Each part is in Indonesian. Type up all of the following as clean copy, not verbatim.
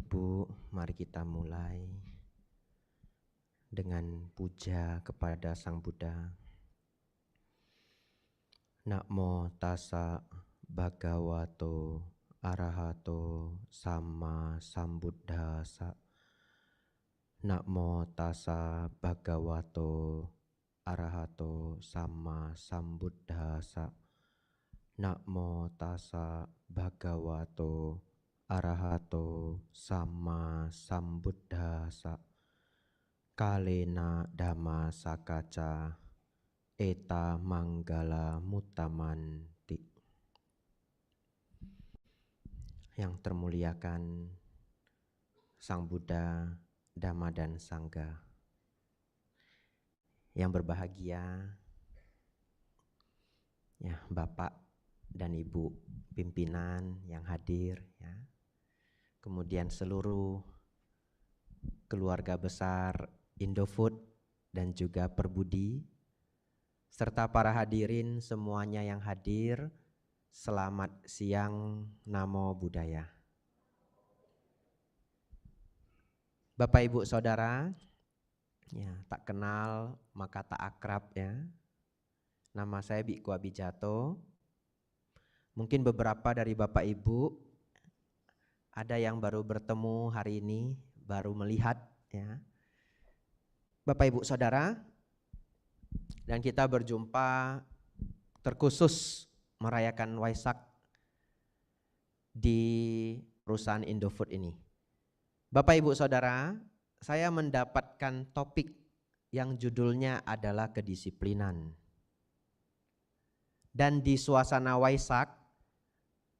Ibu, mari kita mulai dengan puja kepada Sang Buddha. Namo tassa bhagavato arahato sama sambuddhassa. Namo tassa bhagavato arahato sama sambuddhassa. Namo tassa bhagavato arahato sama sambuddhassa. Kalena dhamma sakaca eta manggala mutamanti. Yang termuliakan Sang Buddha, Dhamma dan Sangha. Yang berbahagia ya Bapak dan Ibu pimpinan yang hadir ya. Kemudian seluruh keluarga besar Indofood dan juga Perbudi, serta para hadirin semuanya yang hadir, selamat siang, Namo Buddhaya. Bapak Ibu Saudara, ya tak kenal maka tak akrab ya. Nama saya Biku Abijato. Mungkin beberapa dari Bapak Ibu ada yang baru bertemu hari ini, baru melihat ya. Bapak Ibu Saudara, dan kita berjumpa terkhusus merayakan Waisak di perusahaan Indofood ini. Bapak Ibu Saudara, saya mendapatkan topik yang judulnya adalah kedisiplinan. Dan di suasana Waisak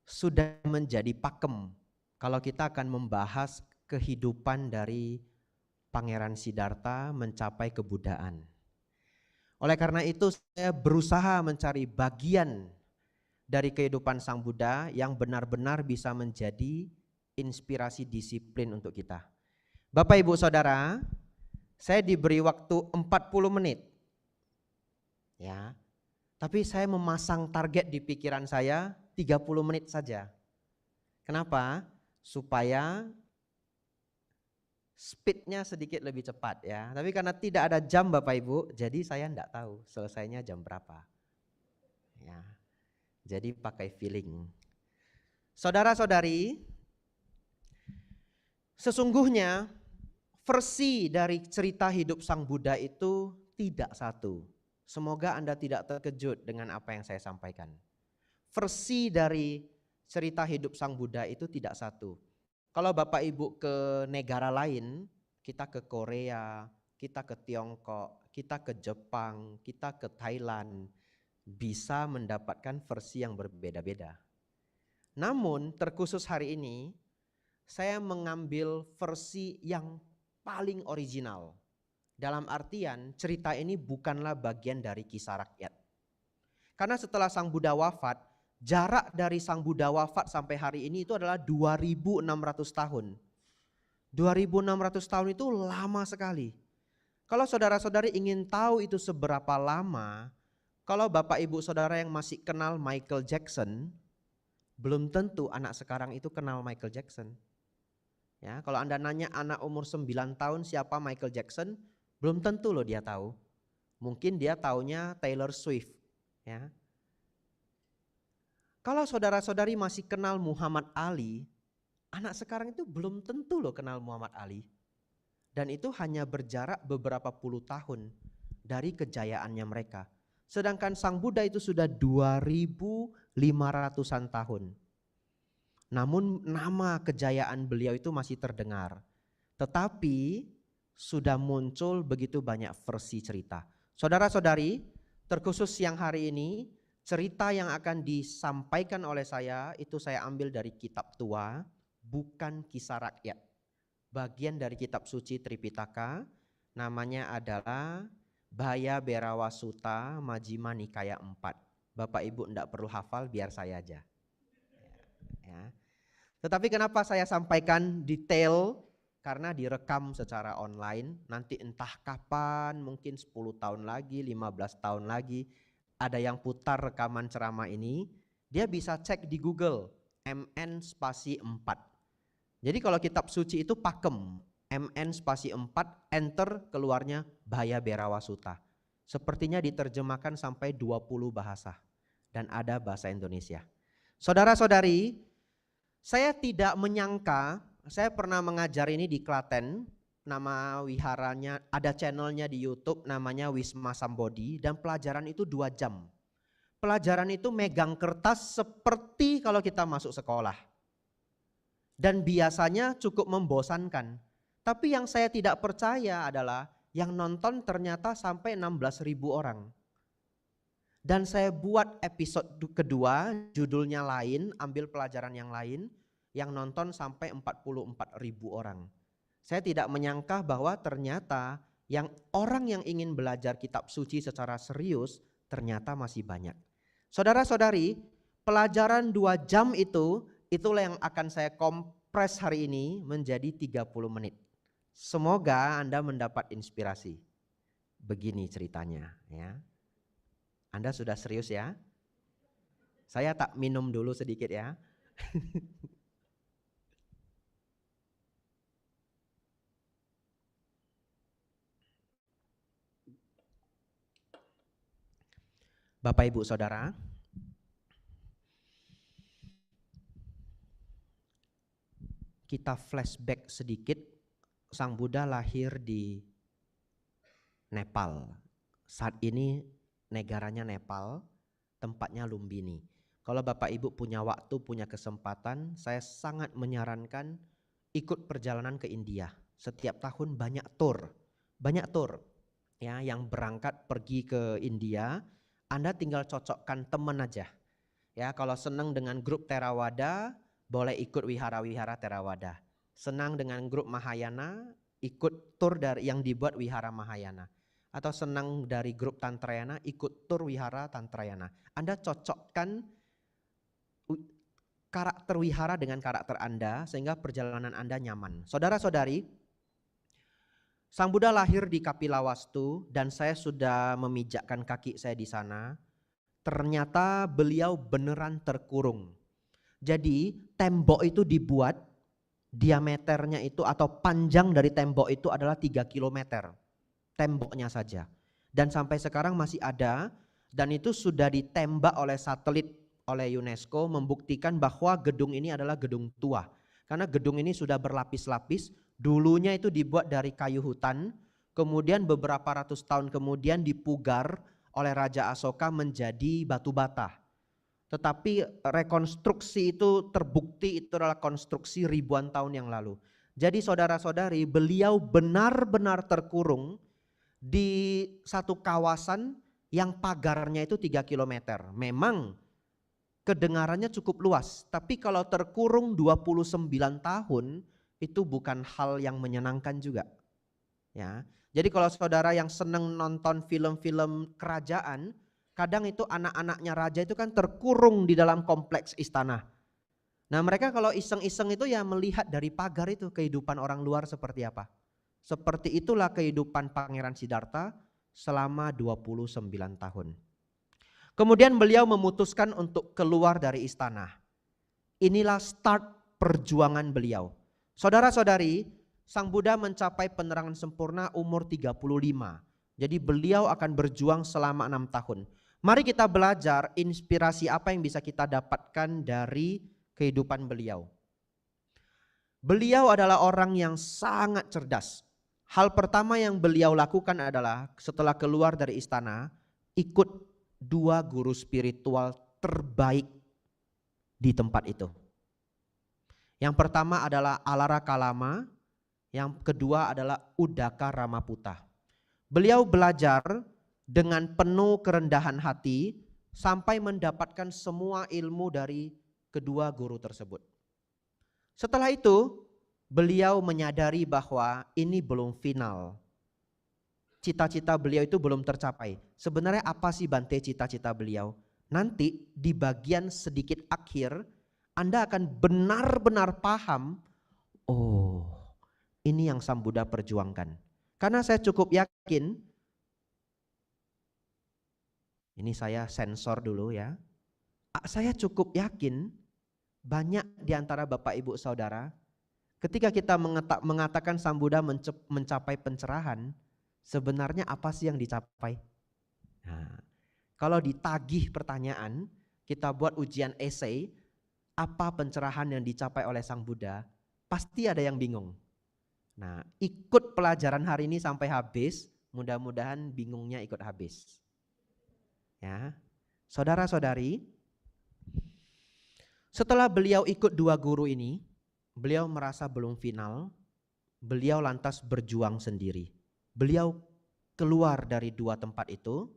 sudah menjadi pakem kalau kita akan membahas kehidupan dari Pangeran Siddhartha mencapai kebuddhaan. Oleh karena itu saya berusaha mencari bagian dari kehidupan Sang Buddha yang benar-benar bisa menjadi inspirasi disiplin untuk kita. Bapak Ibu Saudara, saya diberi waktu 40 menit. Ya. Tapi saya memasang target di pikiran saya 30 menit saja. Kenapa? Supaya speednya sedikit lebih cepat ya. Tapi karena tidak ada jam Bapak Ibu, jadi saya enggak tahu selesainya jam berapa. Ya. Jadi pakai feeling. Saudara-saudari, sesungguhnya versi dari cerita hidup Sang Buddha itu tidak satu. Semoga Anda tidak terkejut dengan apa yang saya sampaikan. Versi dari cerita hidup Sang Buddha itu tidak satu. Kalau Bapak Ibu ke negara lain, kita ke Korea, kita ke Tiongkok, kita ke Jepang, kita ke Thailand, bisa mendapatkan versi yang berbeda-beda. Namun terkhusus hari ini, saya mengambil versi yang paling original. Dalam artian cerita ini bukanlah bagian dari kisah rakyat. Karena setelah Sang Buddha wafat, jarak dari Sang Buddha wafat sampai hari ini itu adalah 2600 tahun. 2600 tahun itu lama sekali. Kalau saudara-saudari ingin tahu itu seberapa lama, kalau Bapak Ibu Saudara yang masih kenal Michael Jackson, belum tentu anak sekarang itu kenal Michael Jackson. Ya, kalau Anda nanya anak umur 9 tahun siapa Michael Jackson, belum tentu loh dia tahu. Mungkin dia taunya Taylor Swift, ya. Kalau saudara-saudari masih kenal Muhammad Ali, anak sekarang itu belum tentu loh kenal Muhammad Ali. Dan itu hanya berjarak beberapa puluh tahun dari kejayaannya mereka. Sedangkan Sang Buddha itu sudah 2500-an tahun. Namun nama kejayaan beliau itu masih terdengar. Tetapi sudah muncul begitu banyak versi cerita. Saudara-saudari, terkhusus siang hari ini, cerita yang akan disampaikan oleh saya itu saya ambil dari kitab tua, bukan kisah rakyat. Bagian dari kitab suci Tripitaka, namanya adalah Bhaya Berawa Sutta Majjhima Nikaya 4. Bapak Ibu enggak perlu hafal, biar saya aja. Ya. Tetapi kenapa saya sampaikan detail? Karena direkam secara online, nanti entah kapan, mungkin 10 tahun lagi, 15 tahun lagi, ada yang putar rekaman ceramah ini, dia bisa cek di Google, MN spasi 4. Jadi kalau kitab suci itu pakem, MN spasi 4, enter keluarnya Bhaya Berawa Sutta. Sepertinya diterjemahkan sampai 20 bahasa dan ada bahasa Indonesia. Saudara-saudari, saya tidak menyangka, saya pernah mengajar ini di Klaten, nama wiharanya, ada channelnya di YouTube namanya Wisma Sambodi, dan pelajaran itu 2 jam. Pelajaran itu megang kertas seperti kalau kita masuk sekolah. Dan biasanya cukup membosankan. Tapi yang saya tidak percaya adalah yang nonton ternyata sampai 16.000 orang. Dan saya buat episode kedua, judulnya lain, ambil pelajaran yang lain, yang nonton sampai 44.000 orang. Saya tidak menyangka bahwa ternyata yang orang yang ingin belajar kitab suci secara serius ternyata masih banyak. Saudara-saudari, pelajaran 2 jam itulah yang akan saya kompres hari ini menjadi 30 menit. Semoga Anda mendapat inspirasi. Begini ceritanya ya. Anda sudah serius ya? Saya tak minum dulu sedikit ya. Bapak Ibu Saudara, kita flashback sedikit. Sang Buddha lahir di Nepal. Saat ini negaranya Nepal, tempatnya Lumbini. Kalau Bapak Ibu punya waktu, punya kesempatan, saya sangat menyarankan ikut perjalanan ke India. Setiap tahun banyak tour ya yang berangkat pergi ke India. Anda tinggal cocokkan teman aja. Ya, kalau senang dengan grup Theravada, boleh ikut wihara-wihara Theravada. Senang dengan grup Mahayana, ikut tur dari yang dibuat wihara Mahayana. Atau senang dari grup Tantrayana, ikut tur wihara Tantrayana. Anda cocokkan karakter wihara dengan karakter Anda sehingga perjalanan Anda nyaman. Saudara-saudari, Sang Buddha lahir di Kapilawastu dan saya sudah memijakkan kaki saya di sana. Ternyata beliau beneran terkurung. Jadi tembok itu dibuat, diameternya itu atau panjang dari tembok itu adalah 3 km. Temboknya saja. Dan sampai sekarang masih ada, dan itu sudah ditembak oleh satelit oleh UNESCO membuktikan bahwa gedung ini adalah gedung tua. Karena gedung ini sudah berlapis-lapis, dulunya itu dibuat dari kayu hutan, kemudian beberapa ratus tahun kemudian dipugar oleh Raja Asoka menjadi batu bata. Tetapi rekonstruksi itu terbukti itu adalah konstruksi ribuan tahun yang lalu. Jadi saudara-saudari, beliau benar-benar terkurung di satu kawasan yang pagarnya itu 3 km. Memang kedengarannya cukup luas, tapi kalau terkurung 29 tahun itu bukan hal yang menyenangkan juga. Ya. Jadi kalau saudara yang senang nonton film-film kerajaan, kadang itu anak-anaknya raja itu kan terkurung di dalam kompleks istana. Nah mereka kalau iseng-iseng itu ya melihat dari pagar itu kehidupan orang luar seperti apa. Seperti itulah kehidupan Pangeran Siddhartha selama 29 tahun. Kemudian beliau memutuskan untuk keluar dari istana. Inilah start perjuangan beliau. Saudara-saudari, Sang Buddha mencapai penerangan sempurna umur 35. Jadi beliau akan berjuang selama 6 tahun. Mari kita belajar inspirasi apa yang bisa kita dapatkan dari kehidupan beliau. Beliau adalah orang yang sangat cerdas. Hal pertama yang beliau lakukan adalah setelah keluar dari istana, ikut 2 guru spiritual terbaik di tempat itu. Yang pertama adalah Alara Kalama, yang kedua adalah Udaka Ramaputa. Beliau belajar dengan penuh kerendahan hati sampai mendapatkan semua ilmu dari kedua guru tersebut. Setelah itu, beliau menyadari bahwa ini belum final. Cita-cita beliau itu belum tercapai. Sebenarnya apa sih Bante cita-cita beliau? Nanti di bagian sedikit akhir, Anda akan benar-benar paham, oh ini yang Sang Buddha perjuangkan. Karena saya cukup yakin, ini saya sensor dulu ya. Saya cukup yakin banyak di antara Bapak Ibu Saudara Ketika kita mengatakan Sang Buddha mencapai pencerahan, sebenarnya apa sih yang dicapai? Nah, kalau ditagih pertanyaan, kita buat ujian esai, apa pencerahan yang dicapai oleh Sang Buddha? Pasti ada yang bingung. Nah, ikut pelajaran hari ini sampai habis, mudah-mudahan bingungnya ikut habis. Ya, saudara-saudari, setelah beliau ikut dua guru ini, beliau merasa belum final, beliau lantas berjuang sendiri. Beliau keluar dari dua tempat itu,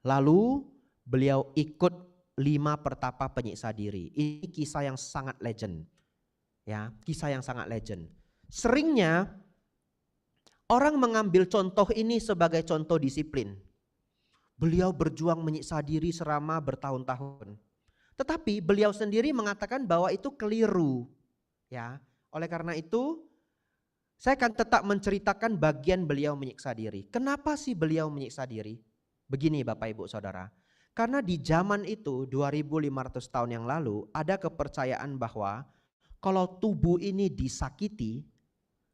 lalu beliau ikut 5 pertapa penyiksa diri. Ini kisah yang sangat legend. Ya, kisah yang sangat legend. Seringnya orang mengambil contoh ini sebagai contoh disiplin. Beliau berjuang menyiksa diri selama bertahun-tahun. Tetapi beliau sendiri mengatakan bahwa itu keliru. Ya, oleh karena itu saya akan tetap menceritakan bagian beliau menyiksa diri. Kenapa sih beliau menyiksa diri? Begini Bapak Ibu Saudara. Karena di zaman itu 2500 tahun yang lalu ada kepercayaan bahwa kalau tubuh ini disakiti,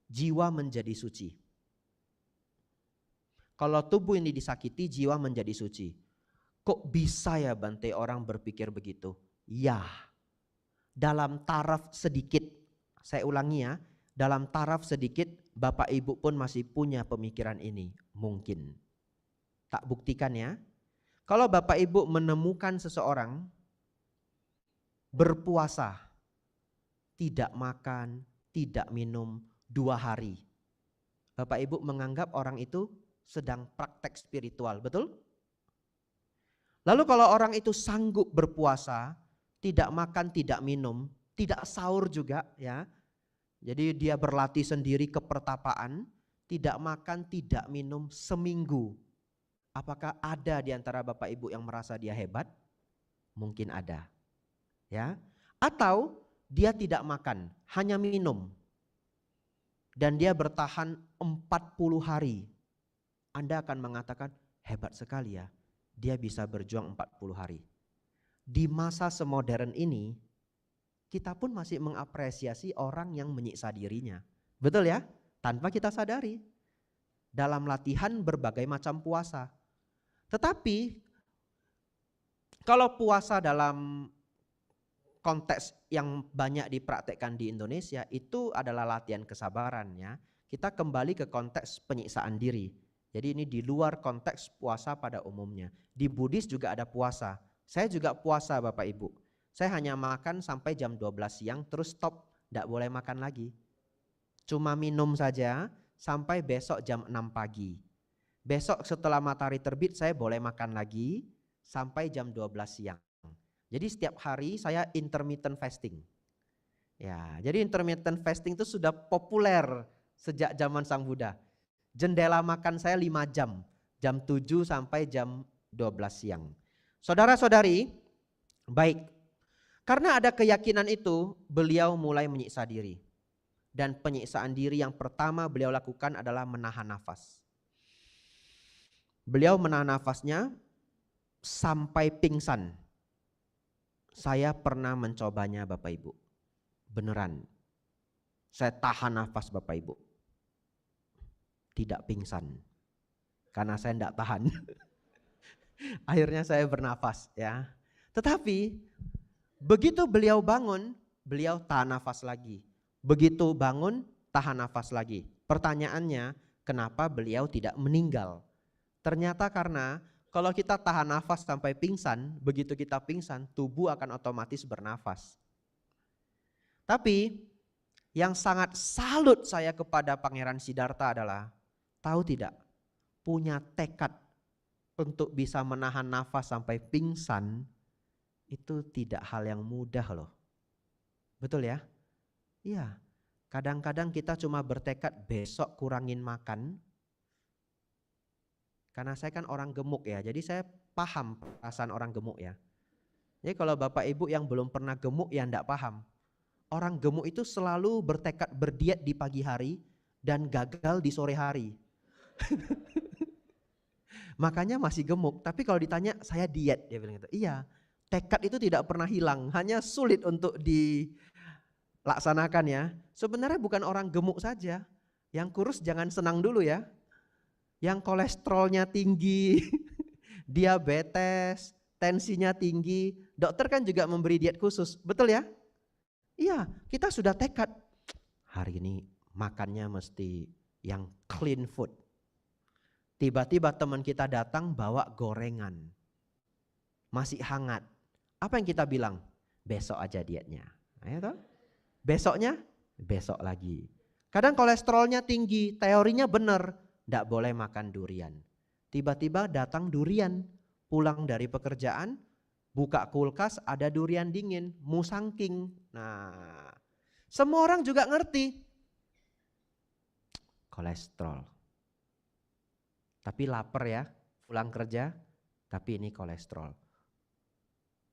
jiwa menjadi suci. Kalau tubuh ini disakiti, jiwa menjadi suci. Kok bisa ya Bante orang berpikir begitu? Ya, dalam taraf sedikit, saya ulangi ya, dalam taraf sedikit Bapak Ibu pun masih punya pemikiran ini. Mungkin. Tak buktikan ya. Kalau Bapak Ibu menemukan seseorang berpuasa, tidak makan, tidak minum 2 hari. Bapak Ibu menganggap orang itu sedang praktek spiritual, betul? Lalu kalau orang itu sanggup berpuasa, tidak makan, tidak minum, tidak sahur juga ya. Jadi dia berlatih sendiri ke pertapaan, tidak makan, tidak minum seminggu. Apakah ada di antara Bapak Ibu yang merasa dia hebat? Mungkin ada. Ya. Atau dia tidak makan, hanya minum. Dan dia bertahan 40 hari. Anda akan mengatakan hebat sekali ya. Dia bisa berjuang 40 hari. Di masa semodern ini, kita pun masih mengapresiasi orang yang menyiksa dirinya. Betul ya? Tanpa kita sadari. Dalam latihan berbagai macam puasa. Tetapi kalau puasa dalam konteks yang banyak dipraktekkan di Indonesia itu adalah latihan kesabaran ya. Kita kembali ke konteks penyiksaan diri. Jadi ini di luar konteks puasa pada umumnya. Di Buddhis juga ada puasa. Saya juga puasa Bapak Ibu. Saya hanya makan sampai jam 12 siang terus stop. Tidak boleh makan lagi. Cuma minum saja sampai besok jam 6 pagi. Besok setelah matahari terbit saya boleh makan lagi sampai jam 12 siang. Jadi setiap hari saya intermittent fasting. Ya, jadi intermittent fasting itu sudah populer sejak zaman Sang Buddha. Jendela makan saya 5 jam. Jam 7 sampai jam 12 siang. Saudara-saudari, baik. Karena ada keyakinan itu, beliau mulai menyiksa diri. Dan penyiksaan diri yang pertama beliau lakukan adalah menahan nafas. Beliau menahan nafasnya sampai pingsan. Saya pernah mencobanya Bapak Ibu. Beneran. Saya tahan nafas Bapak Ibu. Tidak pingsan. Karena saya tidak tahan. Akhirnya saya bernafas ya. Tetapi begitu beliau bangun, beliau tahan nafas lagi. Begitu bangun, tahan nafas lagi. Pertanyaannya, kenapa beliau tidak meninggal? Ternyata karena kalau kita tahan nafas sampai pingsan, begitu kita pingsan, tubuh akan otomatis bernafas. Tapi yang sangat salut saya kepada Pangeran Siddhartha adalah, tahu tidak, punya tekad untuk bisa menahan nafas sampai pingsan, itu tidak hal yang mudah loh. Betul ya? Iya, kadang-kadang kita cuma bertekad besok kurangin makan. Karena saya kan orang gemuk ya, jadi saya paham perasaan orang gemuk ya. Jadi kalau Bapak Ibu yang belum pernah gemuk ya enggak paham. Orang gemuk itu selalu bertekad berdiet di pagi hari dan gagal di sore hari. Makanya masih gemuk, tapi kalau ditanya saya diet, dia bilang gitu. Iya, tekad itu tidak pernah hilang, hanya sulit untuk laksanakan ya. Sebenarnya bukan orang gemuk saja. Yang kurus jangan senang dulu ya. Yang kolesterolnya tinggi, diabetes, tensinya tinggi. Dokter kan juga memberi diet khusus, betul ya? Iya, kita sudah tekad. Hari ini makannya mesti yang clean food. Tiba-tiba teman kita datang bawa gorengan. Masih hangat. Apa yang kita bilang? Besok aja dietnya. Ayo toh? Besoknya? Besok lagi. Kadang kolesterolnya tinggi, teorinya benar. Tidak boleh makan durian. Tiba-tiba datang durian. Pulang dari pekerjaan, buka kulkas ada durian dingin, musangking. Nah, semua orang juga ngerti. Kolesterol. Tapi lapar ya, pulang kerja, tapi ini kolesterol.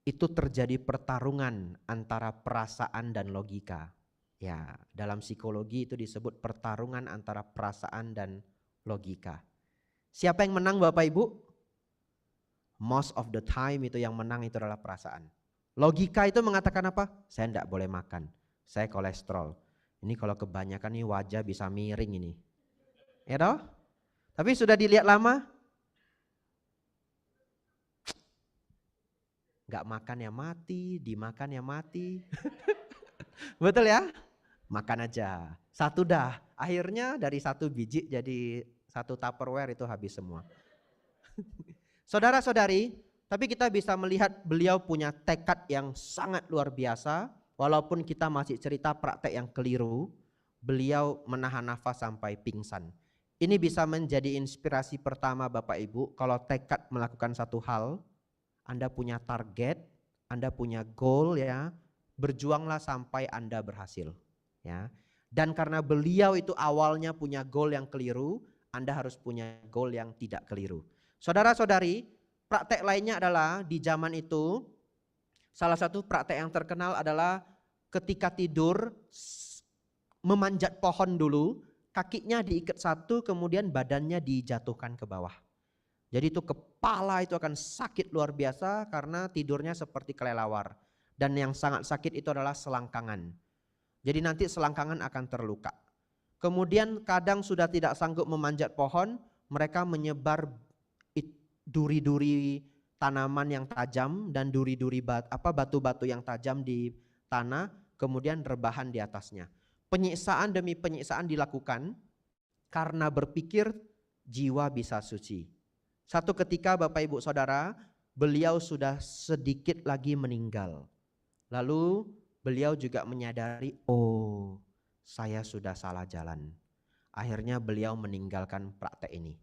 Itu terjadi pertarungan antara perasaan dan logika. Ya, dalam psikologi itu disebut pertarungan antara perasaan dan logika. Siapa yang menang Bapak Ibu? Most of the time itu yang menang itu adalah perasaan. Logika itu mengatakan apa? Saya tidak boleh makan, saya kolesterol. Ini kalau kebanyakan nih wajah bisa miring ini. Ya toh? Tapi sudah dilihat lama? Gak makan ya mati, dimakan ya mati. Betul ya? Makan aja. Satu dah. Akhirnya dari 1 biji jadi 1 Tupperware itu habis semua. Saudara-saudari, tapi kita bisa melihat beliau punya tekad yang sangat luar biasa. Walaupun kita masih cerita praktek yang keliru, beliau menahan nafas sampai pingsan. Ini bisa menjadi inspirasi pertama Bapak Ibu. Kalau tekad melakukan satu hal, Anda punya target, Anda punya goal ya, berjuanglah sampai Anda berhasil. Ya. Dan karena beliau itu awalnya punya goal yang keliru, Anda harus punya goal yang tidak keliru. Saudara-saudari, praktek lainnya adalah di zaman itu, salah satu praktek yang terkenal adalah ketika tidur memanjat pohon dulu, kakinya diikat satu, kemudian badannya dijatuhkan ke bawah. Jadi itu kepala itu akan sakit luar biasa karena tidurnya seperti kelelawar. Dan yang sangat sakit itu adalah selangkangan. Jadi nanti selangkangan akan terluka. Kemudian kadang sudah tidak sanggup memanjat pohon, mereka menyebar duri-duri tanaman yang tajam dan duri-duri batu-batu yang tajam di tanah, kemudian rebahan di atasnya. Penyiksaan demi penyiksaan dilakukan karena berpikir jiwa bisa suci. Satu ketika Bapak Ibu Saudara, beliau sudah sedikit lagi meninggal. Lalu beliau juga menyadari, oh saya sudah salah jalan. Akhirnya beliau meninggalkan praktek ini.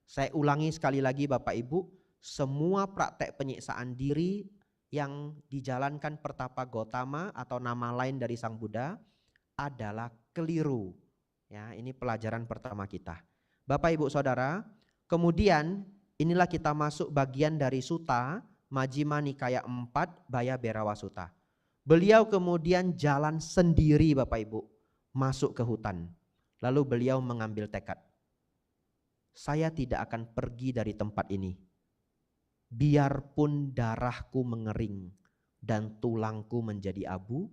Saya ulangi sekali lagi Bapak Ibu, semua praktek penyiksaan diri yang dijalankan Pertapa Gautama atau nama lain dari Sang Buddha adalah keliru. Ya, ini pelajaran pertama kita. Bapak Ibu Saudara, kemudian inilah kita masuk bagian dari Sutta Majjhima Nikaya 4 Baya Berawa Sutta. Beliau kemudian jalan sendiri Bapak Ibu, masuk ke hutan. Lalu beliau mengambil tekad. Saya tidak akan pergi dari tempat ini. Biarpun darahku mengering dan tulangku menjadi abu,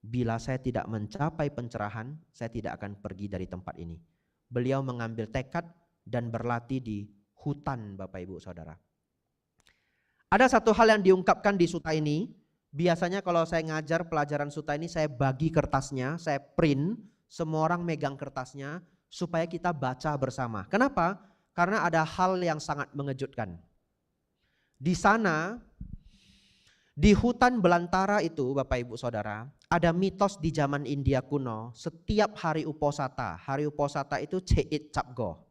bila saya tidak mencapai pencerahan, saya tidak akan pergi dari tempat ini. Beliau mengambil tekad dan berlatih di hutan Bapak Ibu Saudara. Ada satu hal yang diungkapkan di sutta ini. Biasanya kalau saya ngajar pelajaran sutta ini saya bagi kertasnya, saya print, semua orang megang kertasnya supaya kita baca bersama. Kenapa? Karena ada hal yang sangat mengejutkan. Di sana, di hutan belantara itu Bapak Ibu Saudara, ada mitos di zaman India kuno, setiap hari Uposatha itu Chait Chapgo.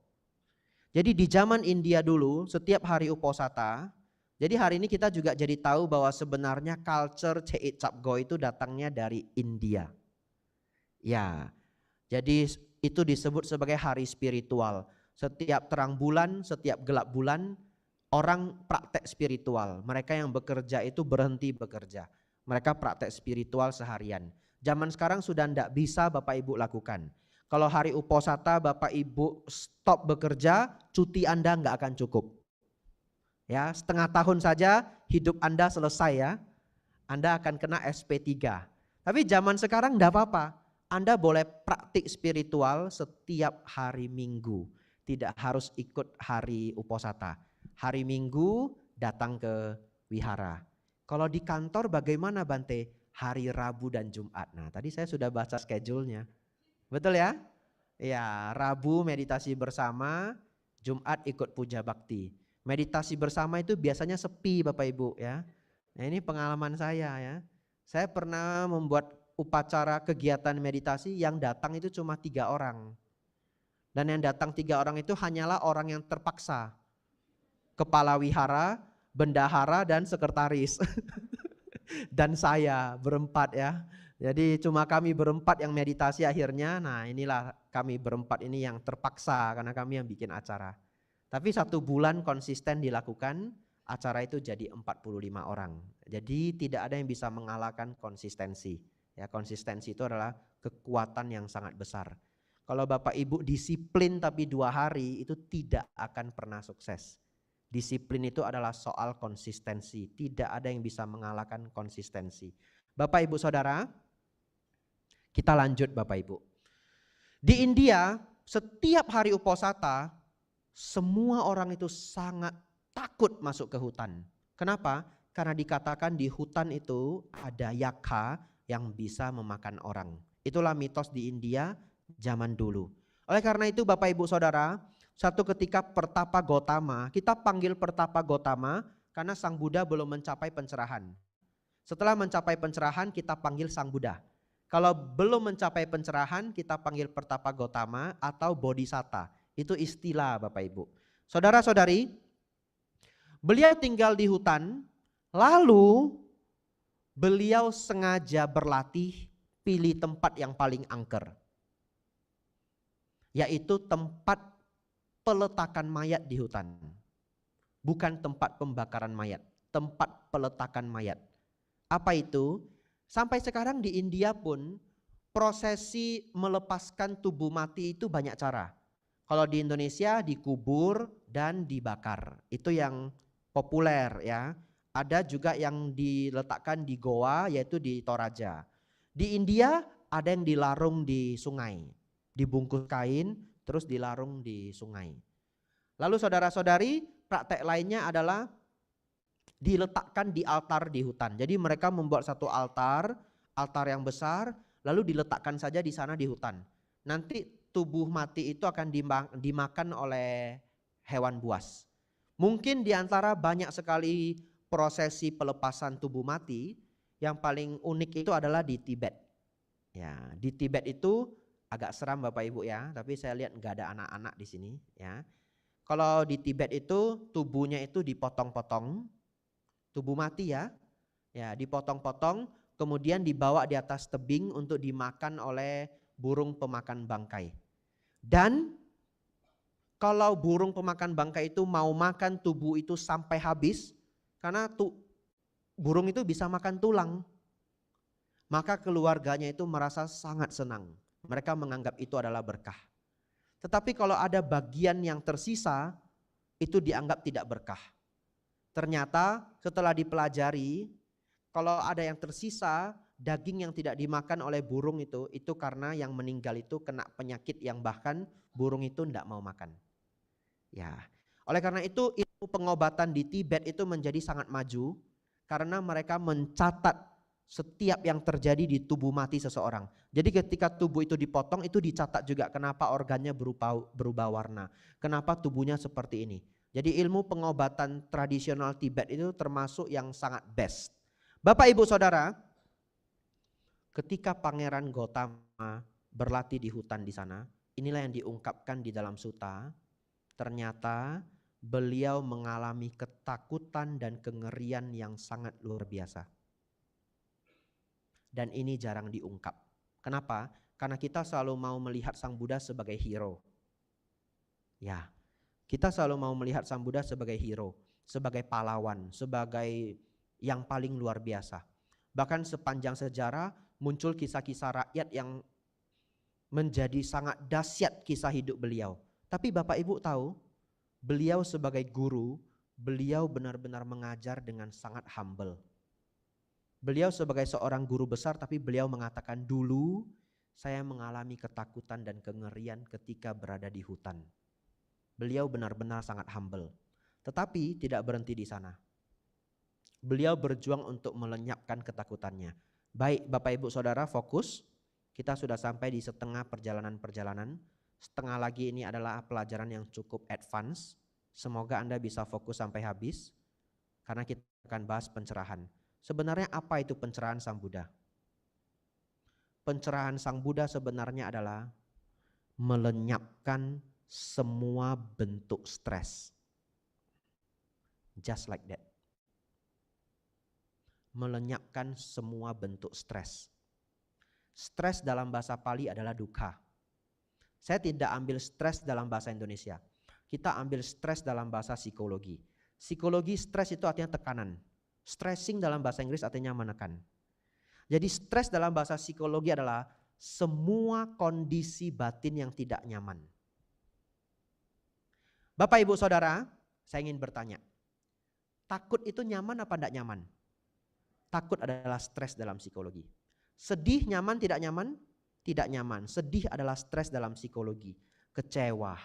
Jadi di zaman India dulu, setiap hari Uposatha, jadi hari ini kita juga jadi tahu bahwa sebenarnya culture Chait Chapgo itu datangnya dari India. Ya, jadi itu disebut sebagai hari spiritual. Setiap terang bulan, setiap gelap bulan, orang praktek spiritual. Mereka yang bekerja itu berhenti bekerja. Mereka praktek spiritual seharian. Zaman sekarang sudah tidak bisa Bapak Ibu lakukan. Kalau hari Uposatha Bapak Ibu stop bekerja, cuti Anda nggak akan cukup. Ya, setengah tahun saja hidup Anda selesai ya. Anda akan kena SP3. Tapi zaman sekarang enggak apa-apa. Anda boleh praktik spiritual setiap hari Minggu. Tidak harus ikut hari uposata. Hari Minggu datang ke wihara. Kalau di kantor bagaimana Bante? Hari Rabu dan Jumat. Nah tadi saya sudah baca schedule-nya. Betul ya? Ya, Rabu meditasi bersama, Jumat ikut puja bakti. Meditasi bersama itu biasanya sepi Bapak Ibu ya. Nah ini pengalaman saya ya. Saya pernah membuat upacara kegiatan meditasi yang datang itu cuma 3 orang. Dan yang datang 3 orang itu hanyalah orang yang terpaksa. Kepala wihara, bendahara dan sekretaris. Dan saya berempat ya. Jadi cuma kami berempat yang meditasi akhirnya. Nah inilah kami berempat ini yang terpaksa karena kami yang bikin acara. Tapi 1 bulan konsisten dilakukan, acara itu jadi 45 orang. Jadi tidak ada yang bisa mengalahkan konsistensi. Ya, konsistensi itu adalah kekuatan yang sangat besar. Kalau Bapak Ibu disiplin tapi 2 hari itu tidak akan pernah sukses. Disiplin itu adalah soal konsistensi. Tidak ada yang bisa mengalahkan konsistensi. Bapak Ibu Saudara, kita lanjut Bapak Ibu. Di India setiap hari uposata semua orang itu sangat takut masuk ke hutan. Kenapa? Karena dikatakan di hutan itu ada yakha yang bisa memakan orang. Itulah mitos di India zaman dulu. Oleh karena itu Bapak Ibu Saudara, satu ketika Pertapa Gotama, kita panggil Pertapa Gotama karena Sang Buddha belum mencapai pencerahan. Setelah mencapai pencerahan kita panggil Sang Buddha. Kalau belum mencapai pencerahan kita panggil Pertapa Gotama atau Bodhisatta. Itu istilah Bapak Ibu. Saudara-saudari, beliau tinggal di hutan, lalu beliau sengaja berlatih pilih tempat yang paling angker. Yaitu tempat peletakan mayat di hutan. Bukan tempat pembakaran mayat, tempat peletakan mayat. Apa itu? Sampai sekarang di India pun prosesi melepaskan tubuh mati itu banyak cara. Kalau di Indonesia dikubur dan dibakar. Itu yang populer ya. Ada juga yang diletakkan di goa yaitu di Toraja. Di India ada yang dilarung di sungai. Dibungkus kain terus dilarung di sungai. Lalu saudara-saudari praktek lainnya adalah diletakkan di altar di hutan. Jadi mereka membuat satu altar yang besar lalu diletakkan saja di sana di hutan. Nanti tubuh mati itu akan dimakan oleh hewan buas. Mungkin di antara banyak sekali prosesi pelepasan tubuh mati, yang paling unik itu adalah di Tibet. Ya, di Tibet itu agak seram Bapak Ibu ya, tapi saya lihat nggak ada anak-anak di sini ya. Kalau di Tibet itu tubuhnya itu dipotong-potong, tubuh mati ya, dipotong-potong, kemudian dibawa di atas tebing untuk dimakan oleh burung pemakan bangkai. Dan kalau burung pemakan bangkai itu mau makan tubuh itu sampai habis, karena burung itu bisa makan tulang, maka keluarganya itu merasa sangat senang. Mereka menganggap itu adalah berkah. Tetapi kalau ada bagian yang tersisa, itu dianggap tidak berkah. Ternyata setelah dipelajari, kalau ada yang tersisa, daging yang tidak dimakan oleh burung itu karena yang meninggal itu kena penyakit yang bahkan burung itu tidak mau makan. Ya, oleh karena itu ilmu pengobatan di Tibet itu menjadi sangat maju karena mereka mencatat setiap yang terjadi di tubuh mati seseorang. Jadi ketika tubuh itu dipotong itu dicatat juga kenapa organnya berubah warna, kenapa tubuhnya seperti ini. Jadi ilmu pengobatan tradisional Tibet itu termasuk yang sangat best. Bapak Ibu Saudara, ketika Pangeran Gotama berlatih di hutan di sana, inilah yang diungkapkan di dalam sutta. Ternyata beliau mengalami ketakutan dan kengerian yang sangat luar biasa. Dan ini jarang diungkap. Kenapa? Karena kita selalu mau melihat Sang Buddha sebagai hero. Ya, kita selalu mau melihat Sang Buddha sebagai hero, sebagai pahlawan, sebagai yang paling luar biasa. Bahkan sepanjang sejarah muncul kisah-kisah rakyat yang menjadi sangat dahsyat kisah hidup beliau. Tapi Bapak Ibu tahu, beliau sebagai guru, beliau benar-benar mengajar dengan sangat humble. Beliau sebagai seorang guru besar, tapi beliau mengatakan, dulu saya mengalami ketakutan dan kengerian ketika berada di hutan. Beliau benar-benar sangat humble. Tetapi tidak berhenti di sana. Beliau berjuang untuk melenyapkan ketakutannya. Baik Bapak Ibu Saudara, fokus. Kita sudah sampai di setengah perjalanan. Setengah lagi ini adalah pelajaran yang cukup advance. Semoga Anda bisa fokus sampai habis. Karena kita akan bahas pencerahan. Sebenarnya apa itu pencerahan Sang Buddha? Pencerahan Sang Buddha sebenarnya adalah melenyapkan semua bentuk stres. Just like that. Melenyapkan semua bentuk stres. Stres dalam bahasa Pali adalah dukkha. Saya tidak ambil stres dalam bahasa Indonesia. Kita ambil stres dalam bahasa psikologi. Psikologi stres itu artinya tekanan. Stressing dalam bahasa Inggris artinya menekan. Jadi stres dalam bahasa psikologi adalah semua kondisi batin yang tidak nyaman. Bapak Ibu Saudara, saya ingin bertanya. Takut itu nyaman apa tidak nyaman? Takut adalah stres dalam psikologi. Sedih nyaman tidak nyaman? Tidak nyaman. Sedih adalah stres dalam psikologi. Kecewa,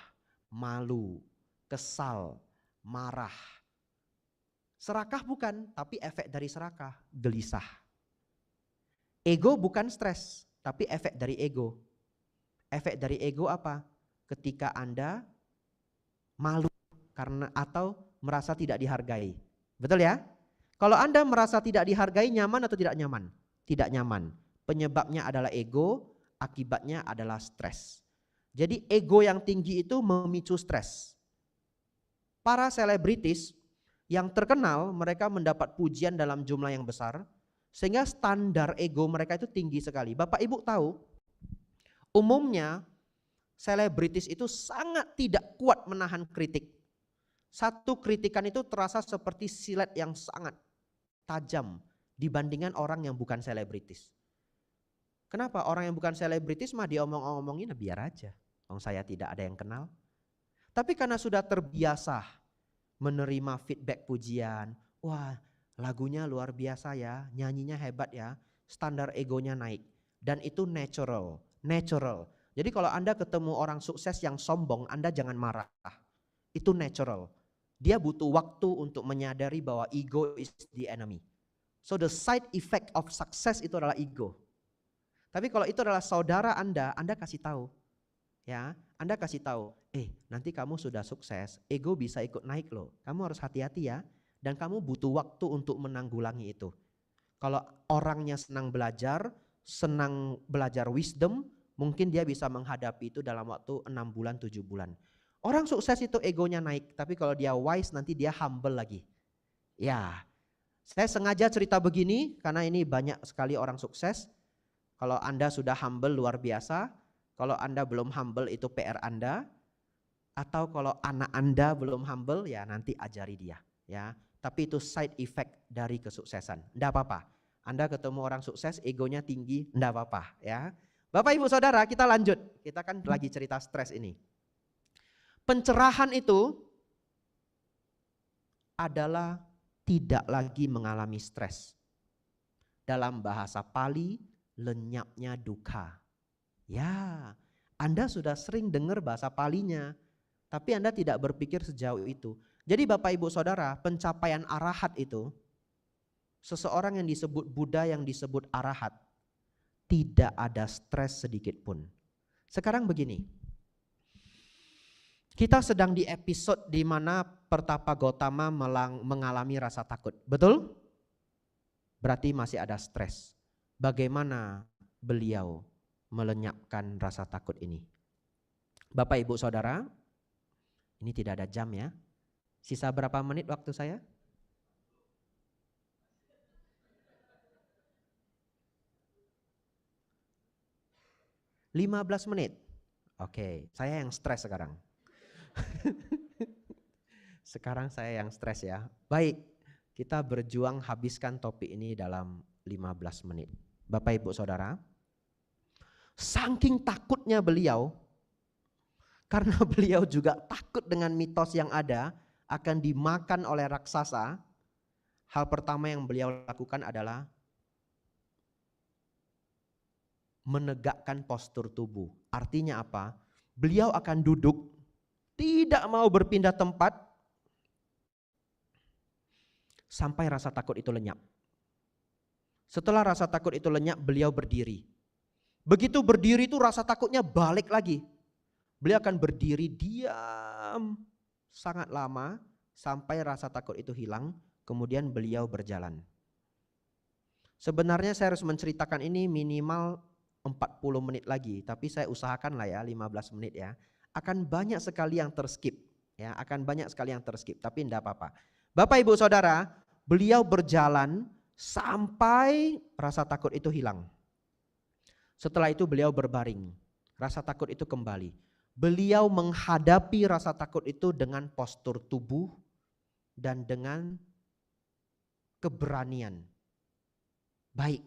malu, kesal, marah. Serakah bukan, tapi efek dari serakah, gelisah. Ego bukan stres, tapi efek dari ego. Efek dari ego apa? Ketika Anda malu karena atau merasa tidak dihargai. Betul ya? Kalau Anda merasa tidak dihargai, nyaman atau tidak nyaman? Tidak nyaman. Penyebabnya adalah ego, akibatnya adalah stres. Jadi ego yang tinggi itu memicu stres. Para selebritis yang terkenal, mereka mendapat pujian dalam jumlah yang besar, sehingga standar ego mereka itu tinggi sekali. Bapak Ibu tahu, umumnya selebritis itu sangat tidak kuat menahan kritik. Satu kritikan itu terasa seperti silet yang sangat tajam dibandingkan orang yang bukan selebritis. Kenapa? Orang yang bukan selebritis mah diomong-omongin biar aja. Saya tidak ada yang kenal. Tapi karena sudah terbiasa menerima feedback pujian, wah lagunya luar biasa ya, nyanyinya hebat ya, standar egonya naik. Dan itu natural. Jadi kalau Anda ketemu orang sukses yang sombong, Anda jangan marah. Itu natural. Dia butuh waktu untuk menyadari bahwa ego is the enemy. So the side effect of success itu adalah ego. Tapi kalau itu adalah saudara Anda kasih tahu. Ya, Anda kasih tahu, nanti kamu sudah sukses, ego bisa ikut naik loh. Kamu harus hati-hati ya, dan kamu butuh waktu untuk menanggulangi itu. Kalau orangnya senang belajar wisdom, mungkin dia bisa menghadapi itu dalam waktu 6 bulan, 7 bulan. Orang sukses itu egonya naik, tapi kalau dia wise nanti dia humble lagi. Ya, saya sengaja cerita begini karena ini banyak sekali orang sukses. Kalau Anda sudah humble luar biasa, kalau Anda belum humble itu PR Anda. Atau kalau anak Anda belum humble ya nanti ajari dia. Ya, tapi itu side effect dari kesuksesan. Enggak apa-apa. Anda ketemu orang sukses egonya tinggi, enggak apa-apa ya. Bapak Ibu Saudara, kita lanjut. Kita kan lagi cerita stres ini. Pencerahan itu adalah tidak lagi mengalami stres. Dalam bahasa Pali, lenyapnya dukkha. Ya, Anda sudah sering dengar bahasa Palinya, tapi Anda tidak berpikir sejauh itu. Jadi Bapak Ibu Saudara, pencapaian arahat itu, seseorang yang disebut Buddha, yang disebut arahat, tidak ada stres sedikit pun. Sekarang begini, kita sedang di episode di mana Pertapa Gautama mengalami rasa takut, betul? Berarti masih ada stres. Bagaimana beliau melenyapkan rasa takut ini? Bapak Ibu Saudara, ini tidak ada jam ya. Sisa berapa menit waktu saya? 15 menit. Oke, saya yang stres sekarang. Sekarang saya yang stres ya. Baik, kita berjuang habiskan topik ini dalam 15 menit. Bapak Ibu Saudara, saking takutnya beliau, karena beliau juga takut dengan mitos yang ada akan dimakan oleh raksasa, hal pertama yang beliau lakukan adalah menegakkan postur tubuh. Artinya apa? Beliau akan duduk, tidak mau berpindah tempat sampai rasa takut itu lenyap. Setelah rasa takut itu lenyap, beliau berdiri. Begitu berdiri itu rasa takutnya balik lagi. Beliau akan berdiri diam sangat lama sampai rasa takut itu hilang, kemudian beliau berjalan. Sebenarnya saya harus menceritakan ini minimal 40 menit lagi, tapi saya usahakan lah ya 15 menit ya. Akan banyak sekali yang terskip, ya, akan banyak sekali yang terskip, tapi tidak apa-apa. Bapak Ibu Saudara, beliau berjalan sampai rasa takut itu hilang. Setelah itu beliau berbaring, rasa takut itu kembali. Beliau menghadapi rasa takut itu dengan postur tubuh dan dengan keberanian. Baik,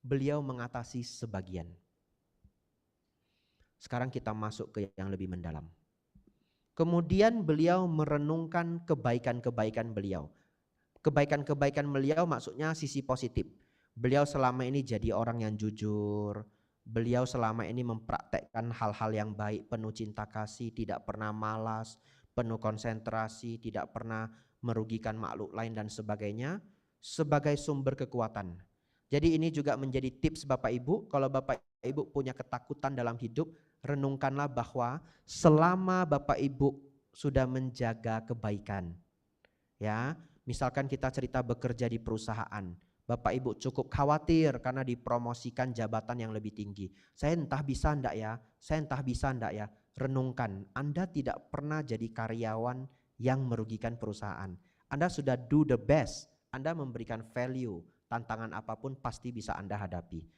beliau mengatasi sebagian. Sekarang kita masuk ke yang lebih mendalam. Kemudian beliau merenungkan kebaikan-kebaikan beliau. Kebaikan-kebaikan beliau maksudnya sisi positif. Beliau selama ini jadi orang yang jujur. Beliau selama ini mempraktekkan hal-hal yang baik, penuh cinta kasih, tidak pernah malas, penuh konsentrasi, tidak pernah merugikan makhluk lain dan sebagainya, sebagai sumber kekuatan. Jadi ini juga menjadi tips Bapak Ibu, kalau Bapak Ibu punya ketakutan dalam hidup, renungkanlah bahwa selama Bapak Ibu sudah menjaga kebaikan. Ya, misalkan kita cerita bekerja di perusahaan, Bapak Ibu cukup khawatir karena dipromosikan jabatan yang lebih tinggi. Saya entah bisa enggak ya, saya entah bisa enggak ya. Renungkan, Anda tidak pernah jadi karyawan yang merugikan perusahaan. Anda sudah do the best, Anda memberikan value. Tantangan apapun pasti bisa Anda hadapi.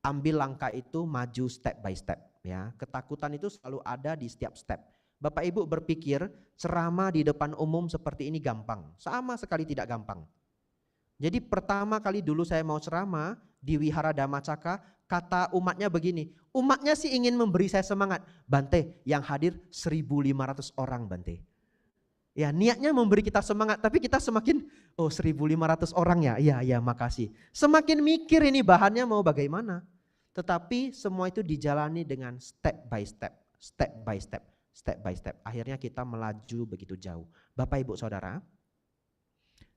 Ambil langkah itu, maju step by step. Ya, ketakutan itu selalu ada di setiap step. Bapak Ibu berpikir ceramah di depan umum seperti ini gampang? Sama sekali tidak gampang. Jadi pertama kali dulu saya mau ceramah di Wihara Dhammacakka, kata umatnya begini. Umatnya sih ingin memberi saya semangat. Bante, yang hadir 1.500 orang Bante. Ya, niatnya memberi kita semangat, tapi kita semakin, oh 1.500 orang ya, iya makasih. Semakin mikir ini bahannya mau bagaimana. Tetapi semua itu dijalani dengan step by step, step by step, step by step. Akhirnya kita melaju begitu jauh. Bapak Ibu Saudara,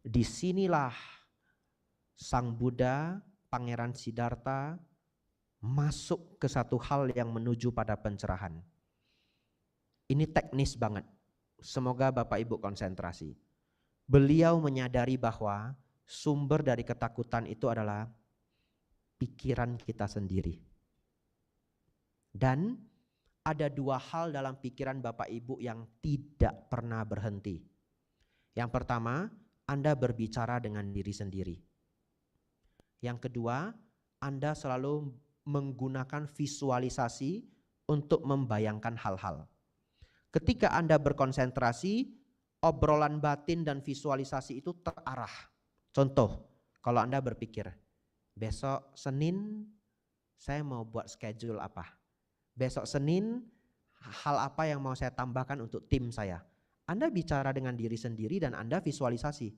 disinilah Sang Buddha, Pangeran Siddhartha masuk ke satu hal yang menuju pada pencerahan. Ini teknis banget. Semoga Bapak Ibu konsentrasi. Beliau menyadari bahwa sumber dari ketakutan itu adalah pikiran kita sendiri. Dan ada dua hal dalam pikiran Bapak Ibu yang tidak pernah berhenti. Yang pertama, Anda berbicara dengan diri sendiri. Yang kedua, Anda selalu menggunakan visualisasi untuk membayangkan hal-hal. Ketika Anda berkonsentrasi, obrolan batin dan visualisasi itu terarah. Contoh, kalau Anda berpikir, besok Senin saya mau buat schedule apa? Besok Senin hal apa yang mau saya tambahkan untuk tim saya? Anda bicara dengan diri sendiri dan Anda visualisasi.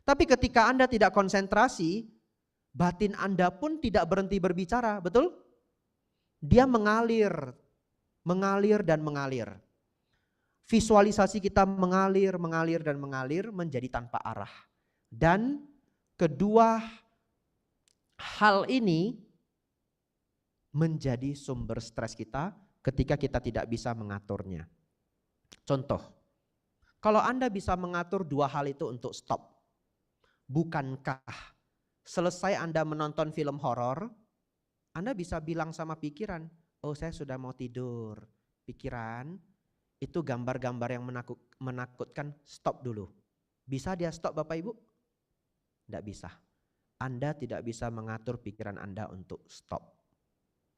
Tapi ketika Anda tidak konsentrasi, batin Anda pun tidak berhenti berbicara, betul? Dia mengalir dan mengalir. Visualisasi kita mengalir dan mengalir menjadi tanpa arah. Dan kedua hal ini menjadi sumber stres kita ketika kita tidak bisa mengaturnya. Contoh, kalau Anda bisa mengatur dua hal itu untuk stop, bukankah selesai Anda menonton film horor, Anda bisa bilang sama pikiran, oh saya sudah mau tidur. Pikiran, itu gambar-gambar yang menakutkan, stop dulu. Bisa dia stop Bapak Ibu? Tidak bisa. Anda tidak bisa mengatur pikiran Anda untuk stop.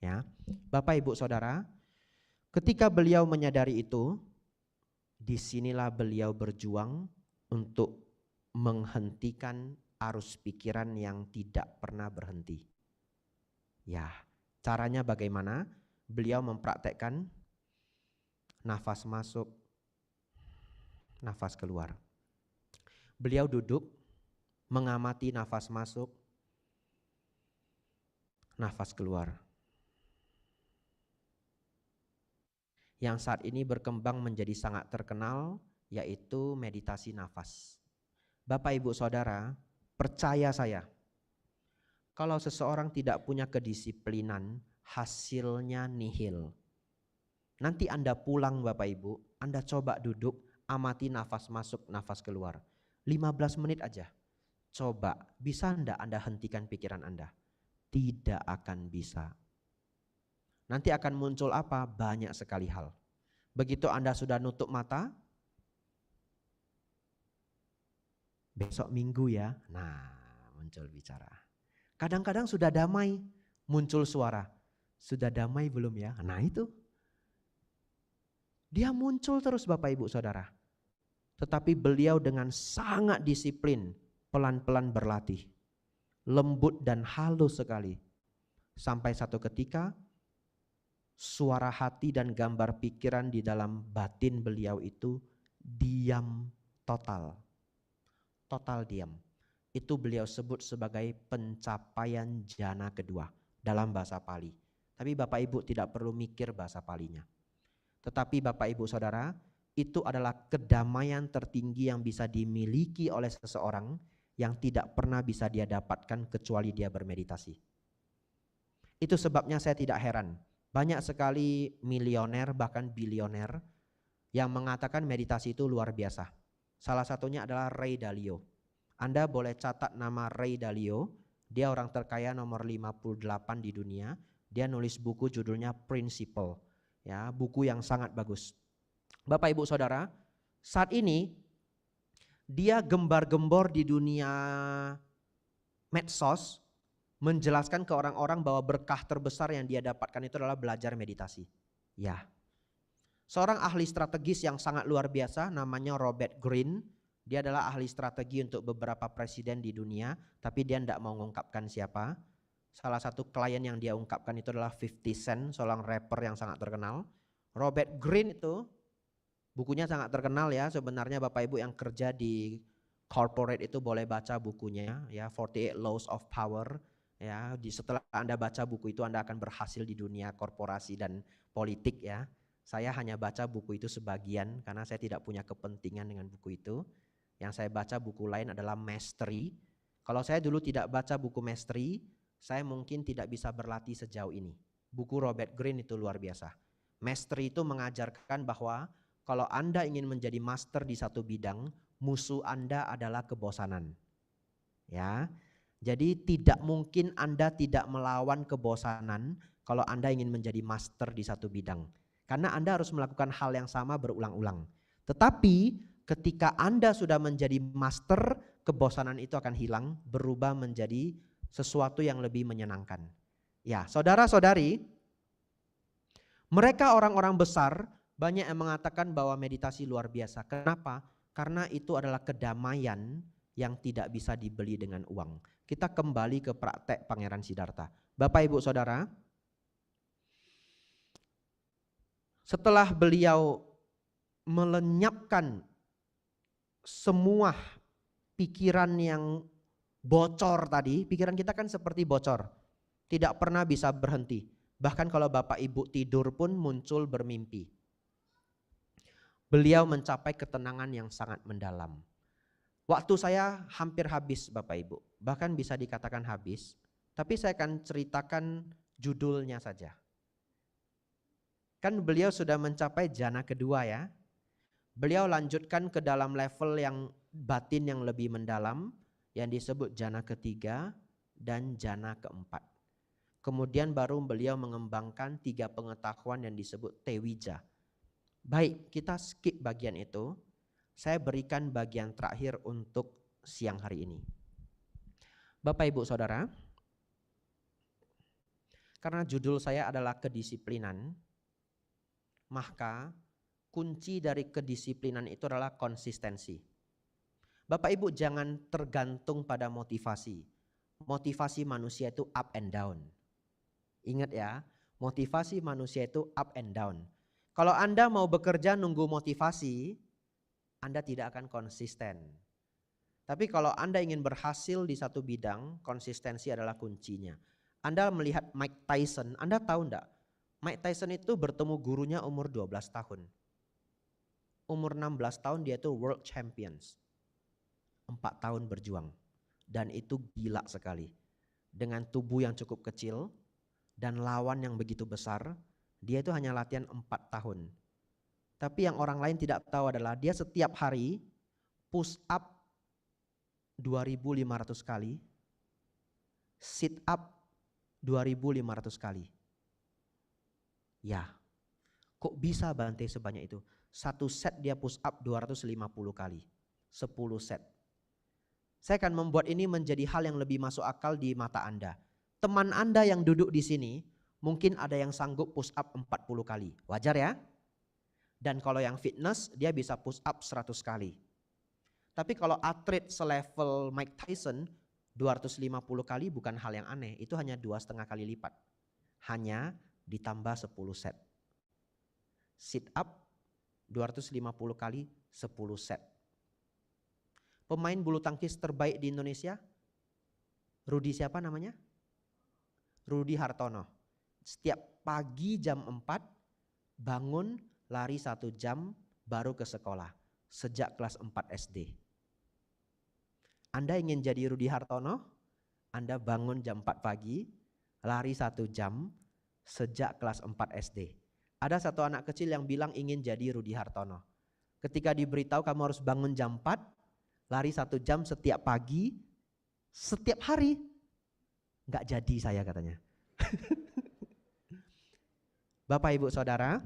Ya, Bapak Ibu Saudara, ketika beliau menyadari itu, disinilah beliau berjuang untuk menghentikan arus pikiran yang tidak pernah berhenti. Ya, caranya bagaimana? Beliau mempraktekkan nafas masuk, nafas keluar. Beliau duduk, mengamati nafas masuk, nafas keluar. yang saat ini berkembang menjadi sangat terkenal, yaitu meditasi nafas. Bapak Ibu Saudara, percaya saya, kalau seseorang tidak punya kedisiplinan, hasilnya nihil. Nanti Anda pulang Bapak Ibu, Anda coba duduk, amati nafas masuk, nafas keluar. 15 menit aja. Coba, bisa enggak Anda hentikan pikiran Anda? Tidak akan bisa. Nanti akan muncul apa? Banyak sekali hal. Begitu Anda sudah nutup mata, besok minggu ya, nah muncul bicara. Kadang-kadang sudah damai, muncul suara. Sudah damai belum ya? Nah itu. Dia muncul terus Bapak Ibu Saudara. Tetapi beliau dengan sangat disiplin, pelan-pelan berlatih. Lembut dan halus sekali. Sampai satu ketika, suara hati dan gambar pikiran di dalam batin beliau itu diam total. Total diam. Itu beliau sebut sebagai pencapaian jana kedua dalam bahasa Pali. Tapi Bapak Ibu tidak perlu mikir bahasa Palinya. Tetapi Bapak Ibu Saudara, itu adalah kedamaian tertinggi yang bisa dimiliki oleh seseorang yang tidak pernah bisa dia dapatkan kecuali dia bermeditasi. Itu sebabnya saya tidak heran. Banyak sekali milioner bahkan bilioner yang mengatakan meditasi itu luar biasa. Salah satunya adalah Ray Dalio. Anda boleh catat nama Ray Dalio. Dia orang terkaya nomor 58 di dunia. Dia nulis buku judulnya Principle. Ya, buku yang sangat bagus. Bapak Ibu Saudara, saat ini dia gembar-gembor di dunia medsos menjelaskan ke orang-orang bahwa berkah terbesar yang dia dapatkan itu adalah belajar meditasi. Ya. Seorang ahli strategis yang sangat luar biasa namanya Robert Greene. Dia adalah ahli strategi untuk beberapa presiden di dunia, tapi dia tidak mau mengungkapkan siapa. Salah satu klien yang dia ungkapkan itu adalah 50 Cent, seorang rapper yang sangat terkenal. Robert Greene itu bukunya sangat terkenal ya, sebenarnya Bapak Ibu yang kerja di corporate itu boleh baca bukunya ya, 48 Laws of Power ya. Setelah Anda baca buku itu Anda akan berhasil di dunia korporasi dan politik ya. Saya hanya baca buku itu sebagian karena saya tidak punya kepentingan dengan buku itu. Yang saya baca buku lain adalah Mastery. Kalau saya dulu tidak baca buku Mastery, saya mungkin tidak bisa berlatih sejauh ini. Buku Robert Greene itu luar biasa. Mastery itu mengajarkan bahwa kalau Anda ingin menjadi master di satu bidang, musuh Anda adalah kebosanan. Ya. Jadi tidak mungkin Anda tidak melawan kebosanan kalau Anda ingin menjadi master di satu bidang. Karena Anda harus melakukan hal yang sama berulang-ulang. Tetapi ketika Anda sudah menjadi master, kebosanan itu akan hilang, berubah menjadi sesuatu yang lebih menyenangkan. Ya, saudara-saudari, mereka orang-orang besar banyak yang mengatakan bahwa meditasi luar biasa. Kenapa? Karena itu adalah kedamaian yang tidak bisa dibeli dengan uang. Kita kembali ke praktek Pangeran Siddhartha. Bapak Ibu Saudara, setelah beliau melenyapkan semua pikiran yang bocor tadi, pikiran kita kan seperti bocor, tidak pernah bisa berhenti. Bahkan kalau Bapak Ibu tidur pun muncul bermimpi. Beliau mencapai ketenangan yang sangat mendalam. Waktu saya hampir habis Bapak Ibu, bahkan bisa dikatakan habis, tapi saya akan ceritakan judulnya saja. Kan beliau sudah mencapai jana kedua ya. Beliau lanjutkan ke dalam level yang batin yang lebih mendalam, yang disebut jana ketiga dan jana keempat. Kemudian baru beliau mengembangkan 3 pengetahuan yang disebut tewija. Baik, kita skip bagian itu. Saya berikan bagian terakhir untuk siang hari ini. Bapak Ibu Saudara, karena judul saya adalah kedisiplinan, maka kunci dari kedisiplinan itu adalah konsistensi. Bapak Ibu jangan tergantung pada motivasi. Motivasi manusia itu up and down. Ingat ya, motivasi manusia itu up and down. Kalau Anda mau bekerja nunggu motivasi, Anda tidak akan konsisten. Tapi kalau Anda ingin berhasil di satu bidang, konsistensi adalah kuncinya. Anda melihat Mike Tyson, Anda tahu enggak? Mike Tyson itu bertemu gurunya umur 12 tahun. Umur 16 tahun dia itu world champions. 4 tahun berjuang. Dan itu gila sekali. Dengan tubuh yang cukup kecil dan lawan yang begitu besar, dia itu hanya latihan 4 tahun. Tapi yang orang lain tidak tahu adalah dia setiap hari push up 2.500 kali, sit up 2.500 kali. Ya, kok bisa Bante sebanyak itu? Satu set dia push up 250 kali, 10 set. Saya akan membuat ini menjadi hal yang lebih masuk akal di mata Anda. Teman Anda yang duduk di sini, mungkin ada yang sanggup push up 40 kali. Wajar ya? Dan kalau yang fitness, dia bisa push up 100 kali. Tapi kalau atlet selevel Mike Tyson, 250 kali bukan hal yang aneh. Itu hanya 2,5 kali lipat. Hanya ditambah 10 set. Sit up 250 kali 10 set. Pemain bulu tangkis terbaik di Indonesia, Rudi siapa namanya? Rudi Hartono. Setiap pagi jam 4 bangun lari 1 jam baru ke sekolah. Sejak kelas 4 SD. Anda ingin jadi Rudi Hartono? Anda bangun jam 4 pagi, lari 1 jam sejak kelas 4 SD. Ada satu anak kecil yang bilang ingin jadi Rudi Hartono. Ketika diberitahu kamu harus bangun jam 4, lari 1 jam setiap pagi, setiap hari. Nggak jadi saya katanya. Bapak Ibu Saudara,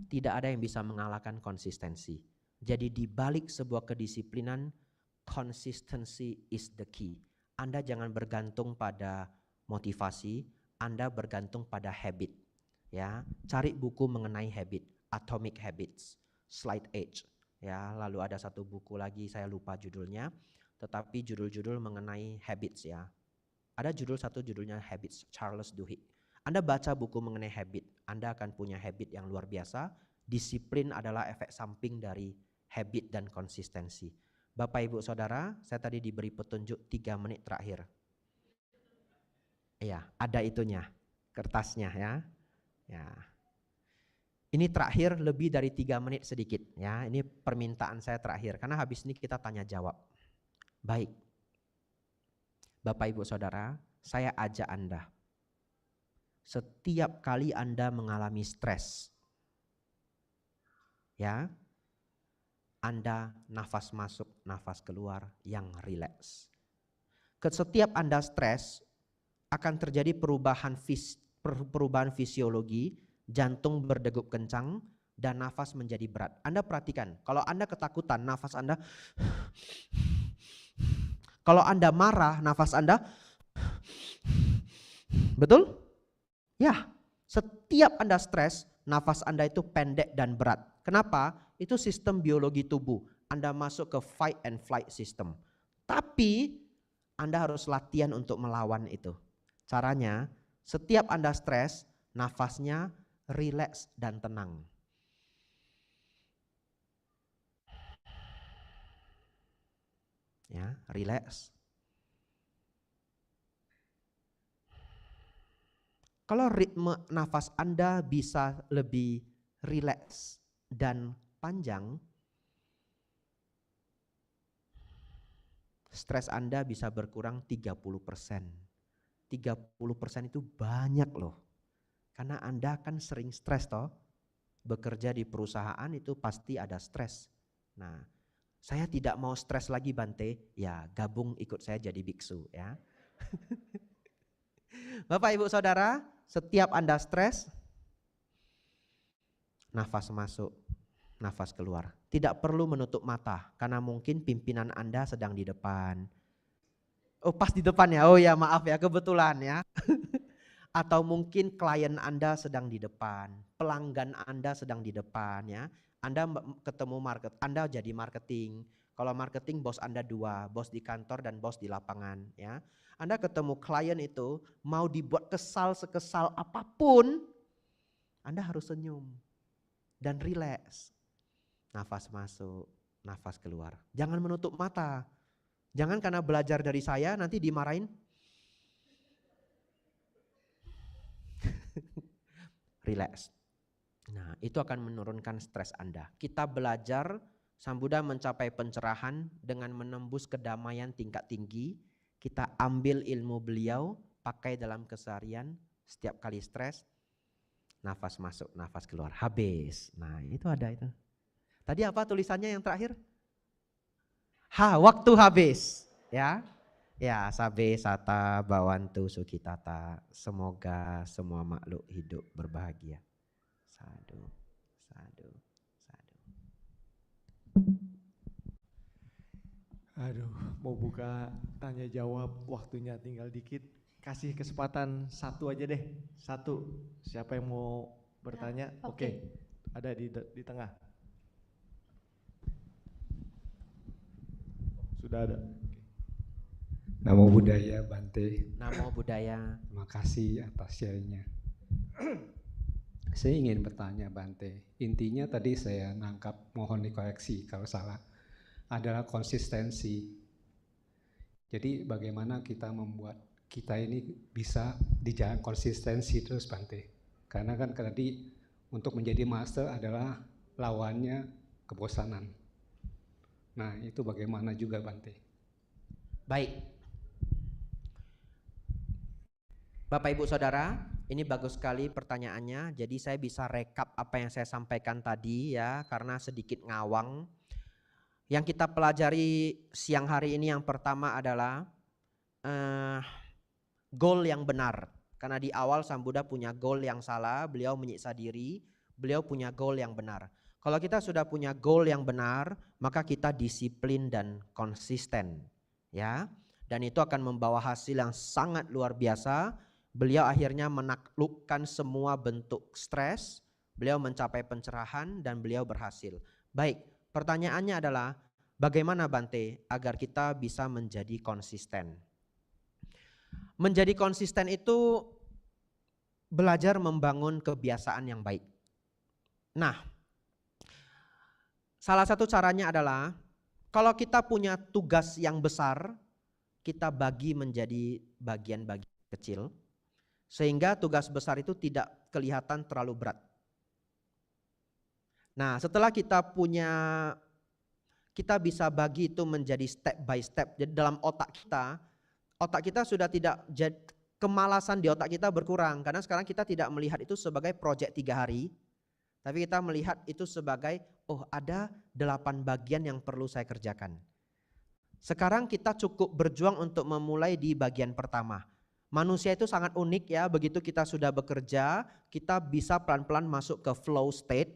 tidak ada yang bisa mengalahkan konsistensi. Jadi di balik sebuah kedisiplinan, consistency is the key. Anda jangan bergantung pada motivasi, Anda bergantung pada habit. Ya, cari buku mengenai habit, Atomic Habits, Slight Edge. Ya, lalu ada satu buku lagi saya lupa judulnya, tetapi judul-judul mengenai habits ya. Ada satu judulnya Habits, Charles Duhigg. Anda baca buku mengenai habit, Anda akan punya habit yang luar biasa. Disiplin adalah efek samping dari habit dan konsistensi. Bapak Ibu Saudara, saya tadi diberi petunjuk 3 menit terakhir. Iya, ada itunya, kertasnya ya. Ya. Ini terakhir lebih dari 3 menit sedikit ya. Ini permintaan saya terakhir karena habis ini kita tanya jawab. Baik. Bapak Ibu Saudara, saya ajak Anda. Setiap kali Anda mengalami stres, ya, Anda nafas masuk, nafas keluar yang rileks. Setiap Anda stres akan terjadi perubahan fisiologi, jantung berdegup kencang dan nafas menjadi berat. Anda perhatikan, kalau Anda ketakutan, nafas Anda, kalau Anda marah, nafas Anda, betul? Ya, setiap Anda stres, nafas Anda itu pendek dan berat. Kenapa? Itu sistem biologi tubuh. Anda masuk ke fight and flight system. Tapi Anda harus latihan untuk melawan itu. Caranya, setiap Anda stres, nafasnya rileks dan tenang. Ya, rileks. Kalau ritme nafas Anda bisa lebih rileks dan panjang, stres Anda bisa berkurang 30%. 30% itu banyak loh. Karena Anda kan sering stres toh. Bekerja di perusahaan itu pasti ada stres. Nah, saya tidak mau stres lagi Bante, ya gabung ikut saya jadi biksu ya. Bapak Ibu Saudara, setiap Anda stres, nafas masuk, nafas keluar. Tidak perlu menutup mata, karena mungkin pimpinan Anda sedang di depan. Oh pas di depan ya, oh ya maaf ya kebetulan ya. Atau mungkin klien Anda sedang di depan, pelanggan Anda sedang di depan ya. Anda ketemu Anda jadi marketing. Kalau marketing bos Anda 2, bos di kantor dan bos di lapangan ya. Anda ketemu klien itu mau dibuat kesal sekesal apapun, Anda harus senyum dan rileks. Nafas masuk, nafas keluar. Jangan menutup mata. Jangan karena belajar dari saya nanti dimarahin. relax. Nah, itu akan menurunkan stres Anda. Kita belajar Sang Buddha mencapai pencerahan dengan menembus kedamaian tingkat tinggi. Kita ambil ilmu beliau, pakai dalam keseharian. Setiap kali stres, nafas masuk, nafas keluar, habis. Nah, itu ada itu. Tadi apa tulisannya yang terakhir? Waktu habis. Ya, ya, sabe sata bawantu sukitata. Semoga semua makhluk hidup berbahagia. Sadu, sadu, sadu. Aduh, mau buka tanya jawab, waktunya tinggal dikit. Kasih kesempatan satu aja deh, satu. Siapa yang mau bertanya? Oke. Ada di tengah. Sudah ada. Namo Buddhaya Bante. Namo Buddhaya. Terima kasih atas sharingnya. Saya ingin bertanya Bante, intinya tadi saya nangkap, mohon dikoreksi kalau salah, adalah konsistensi. Jadi bagaimana kita membuat kita ini bisa di jalan konsistensi terus Bante. Karena kan tadi untuk menjadi master adalah lawannya kebosanan. Nah itu bagaimana juga Bante? Baik. Bapak Ibu Saudara, ini bagus sekali pertanyaannya. Jadi saya bisa rekap apa yang saya sampaikan tadi ya, karena sedikit ngawang. Yang kita pelajari siang hari ini yang pertama adalah goal yang benar. Karena di awal Sang Buddha punya goal yang salah, beliau menyiksa diri, beliau punya goal yang benar. Kalau kita sudah punya goal yang benar, maka kita disiplin dan konsisten. Ya, dan itu akan membawa hasil yang sangat luar biasa. Beliau akhirnya menaklukkan semua bentuk stres, beliau mencapai pencerahan dan beliau berhasil. Baik, pertanyaannya adalah bagaimana Bante agar kita bisa menjadi konsisten? Menjadi konsisten itu belajar membangun kebiasaan yang baik. Nah, salah satu caranya adalah kalau kita punya tugas yang besar, kita bagi menjadi bagian-bagian kecil. Sehingga tugas besar itu tidak kelihatan terlalu berat. Nah, setelah kita bisa bagi itu menjadi step by step. Jadi dalam otak kita sudah tidak, kemalasan di otak kita berkurang. Karena sekarang kita tidak melihat itu sebagai proyek 3 hari. Tapi kita melihat itu sebagai, oh ada 8 bagian yang perlu saya kerjakan. Sekarang kita cukup berjuang untuk memulai di bagian pertama. Manusia itu sangat unik ya, begitu kita sudah bekerja, kita bisa pelan-pelan masuk ke flow state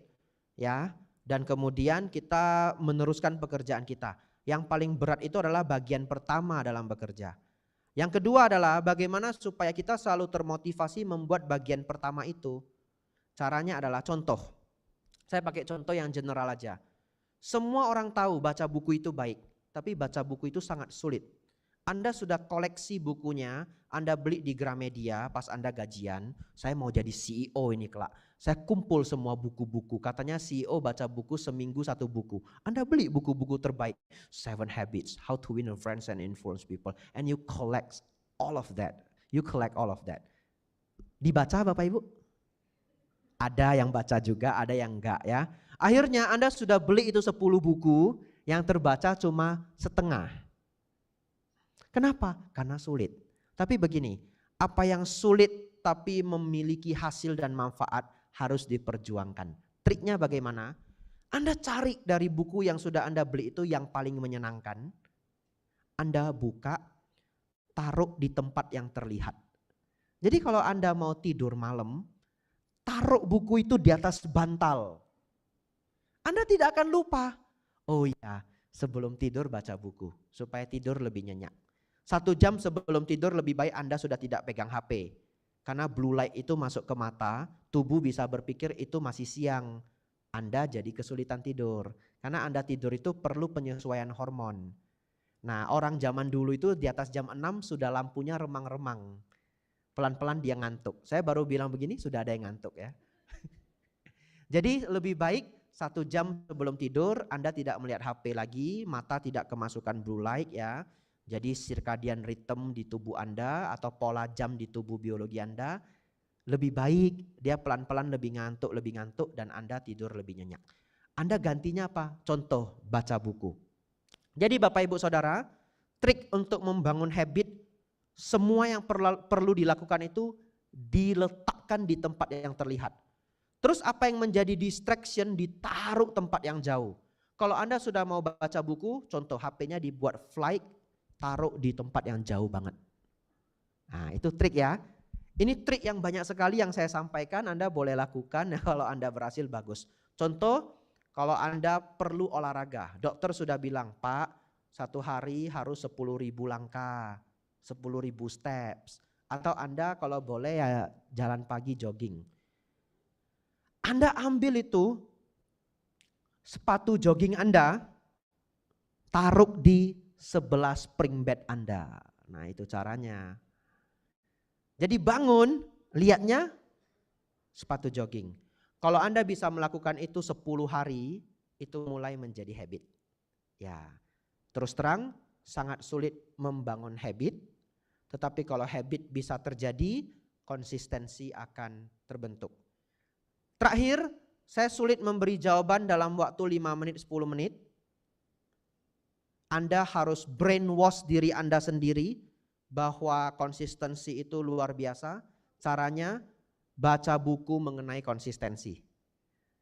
ya, dan kemudian kita meneruskan pekerjaan kita. Yang paling berat itu adalah bagian pertama dalam bekerja. Yang kedua adalah bagaimana supaya kita selalu termotivasi membuat bagian pertama itu. Caranya adalah contoh. Saya pakai contoh yang general aja. Semua orang tahu baca buku itu baik, tapi baca buku itu sangat sulit. Anda sudah koleksi bukunya, Anda beli di Gramedia pas Anda gajian, saya mau jadi CEO ini kelak. Saya kumpul semua buku-buku, katanya CEO baca buku seminggu 1 buku. Anda beli buku-buku terbaik, 7 Habits, How to Win Friends and Influence People, and you collect all of that. You collect all of that. Dibaca Bapak Ibu? Ada yang baca juga, ada yang enggak ya. Akhirnya Anda sudah beli itu 10 buku, yang terbaca cuma setengah. Kenapa? Karena sulit. Tapi begini, apa yang sulit tapi memiliki hasil dan manfaat harus diperjuangkan. Triknya bagaimana? Anda cari dari buku yang sudah Anda beli itu yang paling menyenangkan. Anda buka, taruh di tempat yang terlihat. Jadi kalau Anda mau tidur malam, taruh buku itu di atas bantal. Anda tidak akan lupa. Oh iya, sebelum tidur baca buku supaya tidur lebih nyenyak. 1 jam sebelum tidur lebih baik Anda sudah tidak pegang HP. Karena blue light itu masuk ke mata, tubuh bisa berpikir itu masih siang. Anda jadi kesulitan tidur. Karena Anda tidur itu perlu penyesuaian hormon. Nah, orang zaman dulu itu di atas jam 6 sudah lampunya remang-remang. Pelan-pelan dia ngantuk. Saya baru bilang begini sudah ada yang ngantuk ya. Jadi lebih baik 1 jam sebelum tidur Anda tidak melihat HP lagi, mata tidak kemasukan blue light ya. Jadi circadian rhythm di tubuh Anda atau pola jam di tubuh biologi Anda Lebih baik dia pelan-pelan lebih ngantuk dan Anda tidur lebih nyenyak. Anda gantinya apa? Contoh, baca buku. Jadi Bapak Ibu Saudara, trik untuk membangun habit, semua yang perlu dilakukan itu diletakkan di tempat yang terlihat. Terus apa yang menjadi distraction ditaruh tempat yang jauh. Kalau Anda sudah mau baca buku, contoh HP-nya dibuat flight, taruh di tempat yang jauh banget. Nah itu trik ya. Ini trik yang banyak sekali yang saya sampaikan, Anda boleh lakukan kalau Anda berhasil bagus. Contoh, kalau Anda perlu olahraga, dokter sudah bilang, Pak, satu hari harus 10.000 langkah, 10.000 steps. Atau Anda kalau boleh ya jalan pagi jogging. Anda ambil itu, sepatu jogging Anda, taruh di sebelah spring bed Anda. Nah itu caranya. Jadi bangun, lihatnya sepatu jogging. Kalau Anda bisa melakukan itu 10 hari, itu mulai menjadi habit. Ya, terus terang sangat sulit membangun habit, tetapi kalau habit bisa terjadi, konsistensi akan terbentuk. Terakhir, saya sulit memberi jawaban dalam waktu 5 menit, 10 menit. Anda harus brainwash diri Anda sendiri bahwa konsistensi itu luar biasa. Caranya baca buku mengenai konsistensi.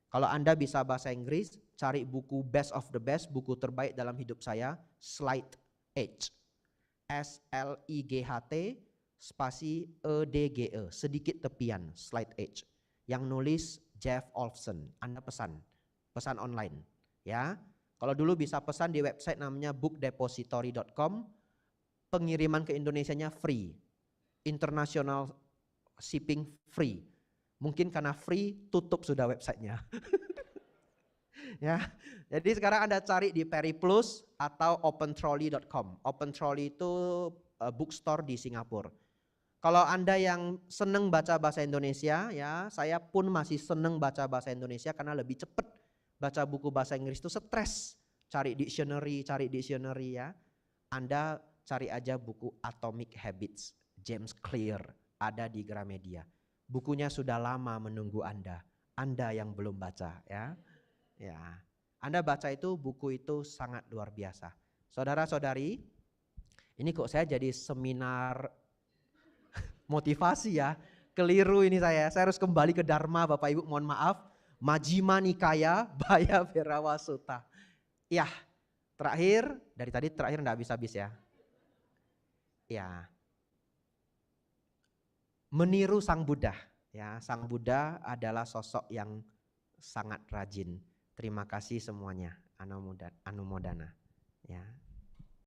Kalau Anda bisa bahasa Inggris, cari buku Best of the Best, buku terbaik dalam hidup saya, Slight Edge. SLIGHT spasi EDGE, sedikit tepian, Slight Edge. Yang nulis Jeff Olson. Anda pesan online ya. Kalau dulu bisa pesan di website namanya bookdepository.com. Pengiriman ke Indonesianya free, international shipping free. Mungkin karena free tutup sudah websitenya. Ya, jadi sekarang Anda cari di Periplus atau opentrolley.com. Opentrolley itu bookstore di Singapura. Kalau Anda yang seneng baca bahasa Indonesia, ya saya pun masih seneng baca bahasa Indonesia karena lebih cepat. Baca buku bahasa Inggris itu stres. Cari dictionary ya. Anda cari aja buku Atomic Habits, James Clear, ada di Gramedia. Bukunya sudah lama menunggu Anda yang belum baca ya. Ya, Anda baca itu, buku itu sangat luar biasa. Saudara-saudari, ini kok saya jadi seminar motivasi ya. Keliru ini saya harus kembali ke Dharma Bapak Ibu, mohon maaf. Majjhima Nikaya Baya Verawasuta. Ya, terakhir, dari tadi terakhir enggak habis-habis ya. Ya, meniru Sang Buddha. Ya, Sang Buddha adalah sosok yang sangat rajin. Terima kasih semuanya. Anumodana. Ya.